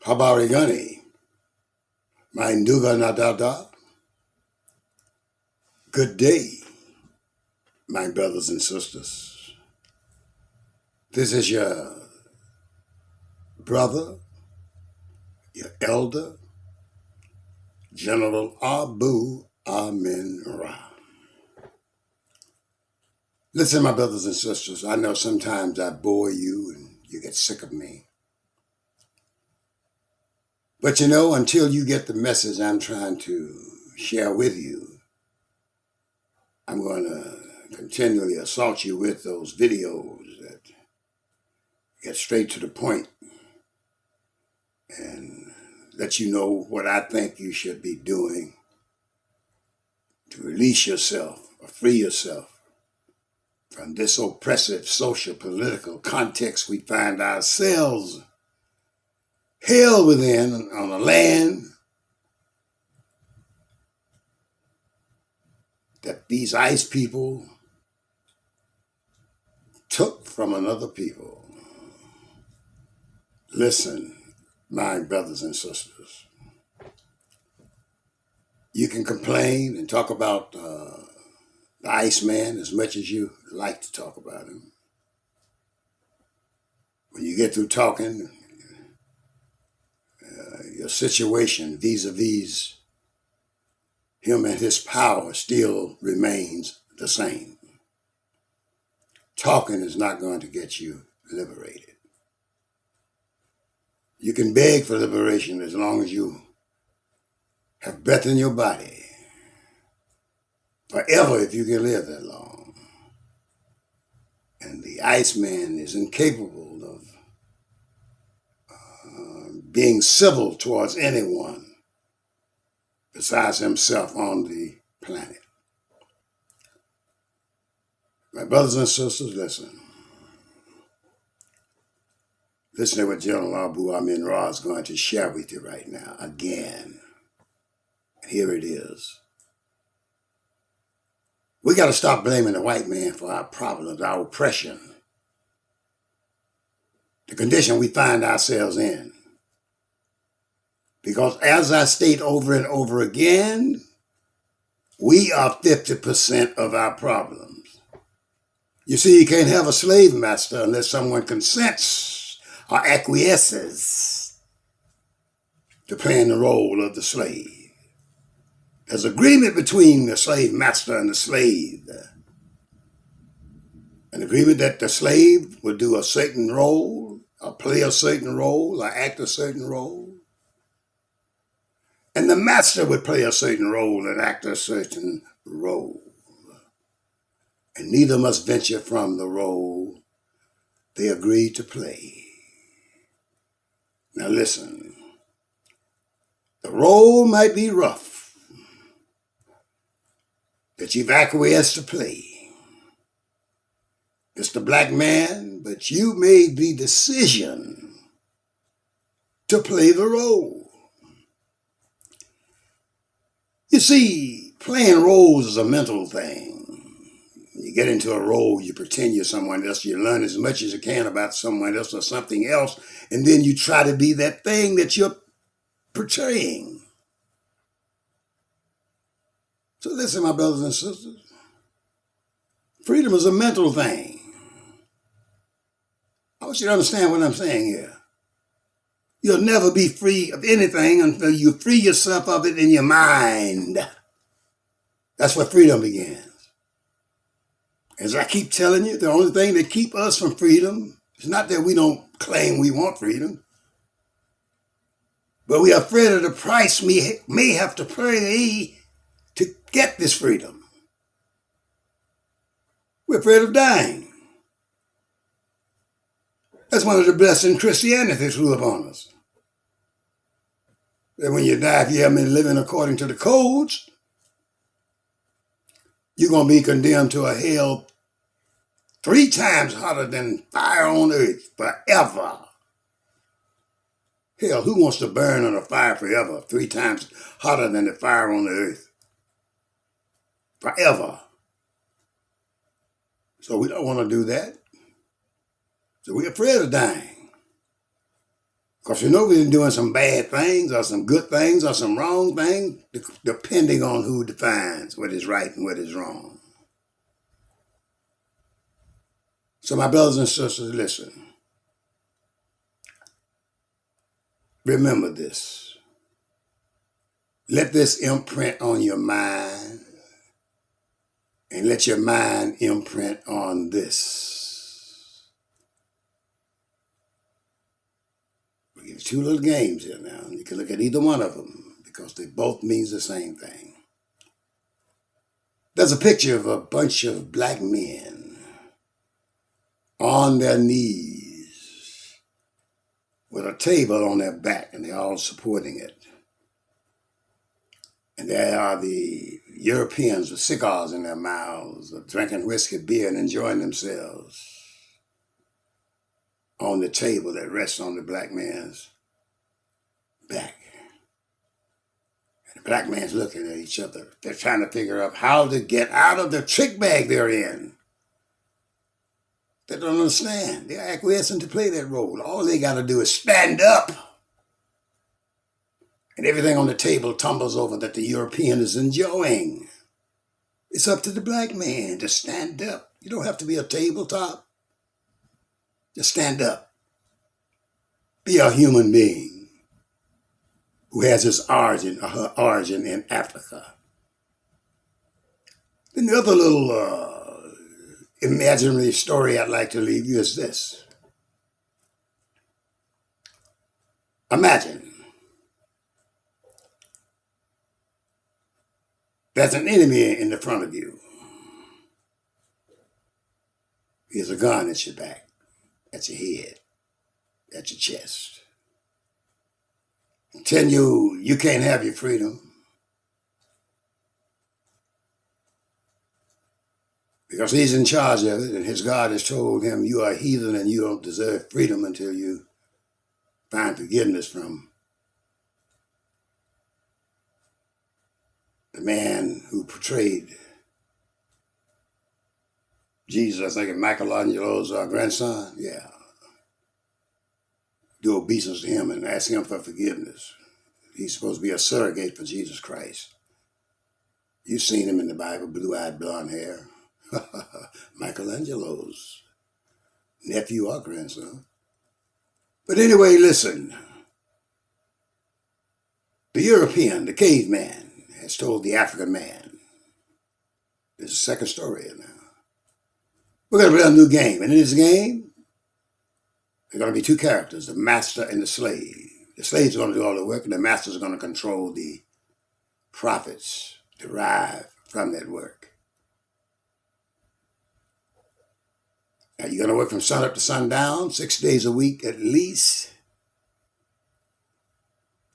Habarigani, Mainduga Nadada. Good day, my brothers and sisters. This is your brother, your elder, General Abu Amin Ra. Listen, my brothers and sisters, I know sometimes I bore you and you get sick of me. But you know, until you get the message I'm trying to share with you, I'm going to continually assault you with those videos that get straight to the point and let you know what I think you should be doing to release yourself or free yourself from this oppressive social political context we find ourselves held within on a land that these ICE people took from another people. Listen, my brothers and sisters, you can complain and talk about the Iceman as much as you like to talk about him. When you get through talking, your situation vis-a-vis him and his power still remains the same. Talking is not going to get you liberated. You can beg for liberation as long as you have breath in your body. Forever if you can live that long. And the Iceman is incapable of being civil towards anyone besides himself on the planet. My brothers and sisters, listen. Listen to what General Abu Amin Ra is going to share with you right now, again. Here it is. We got to stop blaming the white man for our problems, our oppression, the condition we find ourselves in. Because as I state over and over again, we are 50% of our problems. You see, you can't have a slave master unless someone consents or acquiesces to playing the role of the slave. There's agreement between the slave master and the slave. An agreement that the slave will do a certain role, or play a certain role, or act a certain role. And the master would play a certain role and act a certain role. And neither must venture from the role they agreed to play. Now listen, the role might be rough that you've acquiesced to play. Mr. Black Man, but you made the decision to play the role. You see, playing roles is a mental thing. You get into a role, you pretend you're someone else, you learn as much as you can about someone else or something else, and then you try to be that thing that you're portraying. So listen, my brothers and sisters, freedom is a mental thing. I want you to understand what I'm saying here. You'll never be free of anything until you free yourself of it in your mind. That's where freedom begins. As I keep telling you, the only thing that keeps us from freedom is not that we don't claim we want freedom, but we are afraid of the price we may have to pay to get this freedom. We're afraid of dying. That's one of the blessings Christianity threw upon us. That when you die, if you haven't been living according to the codes, you're going to be condemned to a hell 3 times hotter than fire on earth forever. Hell, who wants to burn on a fire forever? 3 times hotter than the fire on the earth. Forever. So we don't want to do that. So we're afraid of dying. Because you know we're doing some bad things or some good things or some wrong things, depending on who defines what is right and what is wrong. So my brothers and sisters, listen. Remember this. Let this imprint on your mind and let your mind imprint on this. We'll give you two little games here now. You can look at either one of them because they both mean the same thing. There's a picture of a bunch of black men on their knees with a table on their back and they're all supporting it. And there are the Europeans with cigars in their mouths, drinking whiskey, beer, and enjoying themselves on the table that rests on the black man's back. And the black man's looking at each other. They're trying to figure out how to get out of the trick bag they're in. They don't understand. They're acquiescing to play that role. All they got to do is stand up. And everything on the table tumbles over that the European is enjoying. It's up to the black man to stand up. You don't have to be a tabletop. Just stand up. Be a human being who has his origin or her origin in Africa. Then the other little imaginary story I'd like to leave you is this. Imagine there's an enemy in the front of you. He has a gun at your back, at your head, at your chest. Tell you can't have your freedom because he's in charge of it and his God has told him you are a heathen and you don't deserve freedom until you find forgiveness from the man who portrayed Jesus, I think, Michelangelo's grandson. Yeah. Do obeisance to him and ask him for forgiveness. He's supposed to be a surrogate for Jesus Christ. You've seen him in the Bible, blue-eyed, blonde hair. Michelangelo's nephew or grandson. But anyway, listen. The European, the caveman, has told the African man. There's a second story here now. We're going to play a new game. And in this game, there are going to be two characters, the master and the slave. The slaves are going to do all the work, and the masters are going to control the profits derived from that work. Now, you're going to work from sun up to sundown, 6 days a week at least,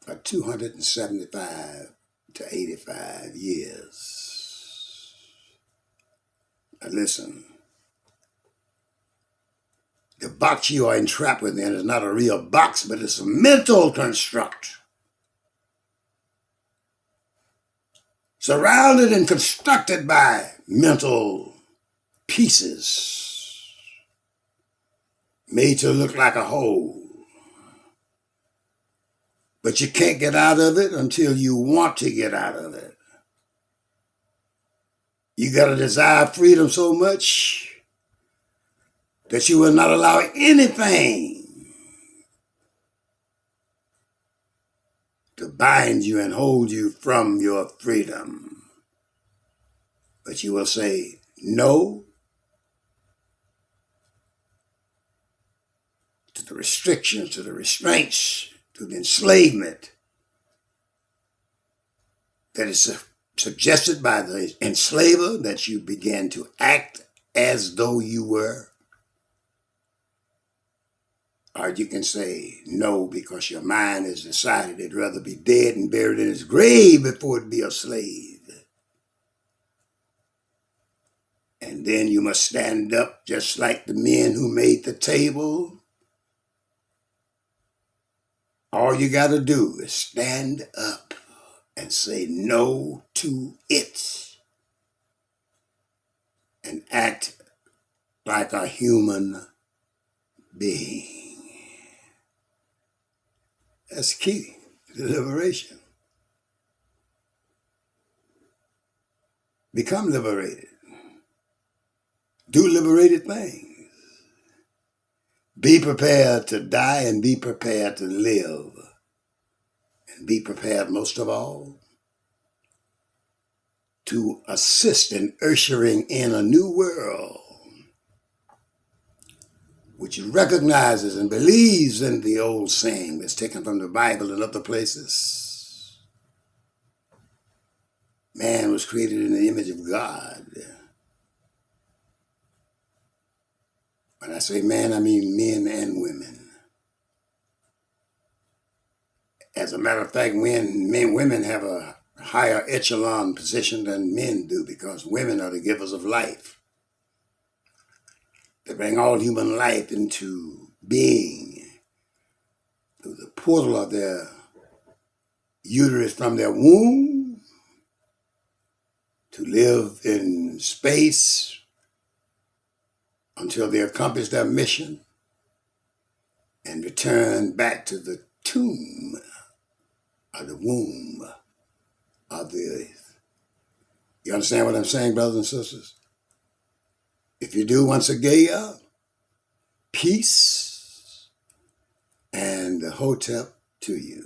for 275 to 85 years. Now, listen. The box you are entrapped within is not a real box, but it's a mental construct. Surrounded and constructed by mental pieces made to look like a whole. But you can't get out of it until you want to get out of it. You got to desire freedom so much that you will not allow anything to bind you and hold you from your freedom. But you will say no to the restrictions, to the restraints, to the enslavement that is suggested by the enslaver, that you begin to act as though you were. Or you can say no because your mind has decided it'd rather be dead and buried in its grave before it'd be a slave. And then you must stand up just like the men who made the table. All you got to do is stand up and say no to it and act like a human being. That's key to liberation. Become liberated. Do liberated things. Be prepared to die and be prepared to live. And be prepared most of all to assist in ushering in a new world which recognizes and believes in the old saying that's taken from the Bible and other places. Man was created in the image of God. When I say man, I mean men and women. As a matter of fact, women have a higher echelon position than men do because women are the givers of life. They bring all human life into being through the portal of their uterus from their womb to live in space until they accomplish their mission and return back to the tomb or the womb of the earth. You understand what I'm saying, brothers and sisters? If you do, once again, peace and the hotep to you.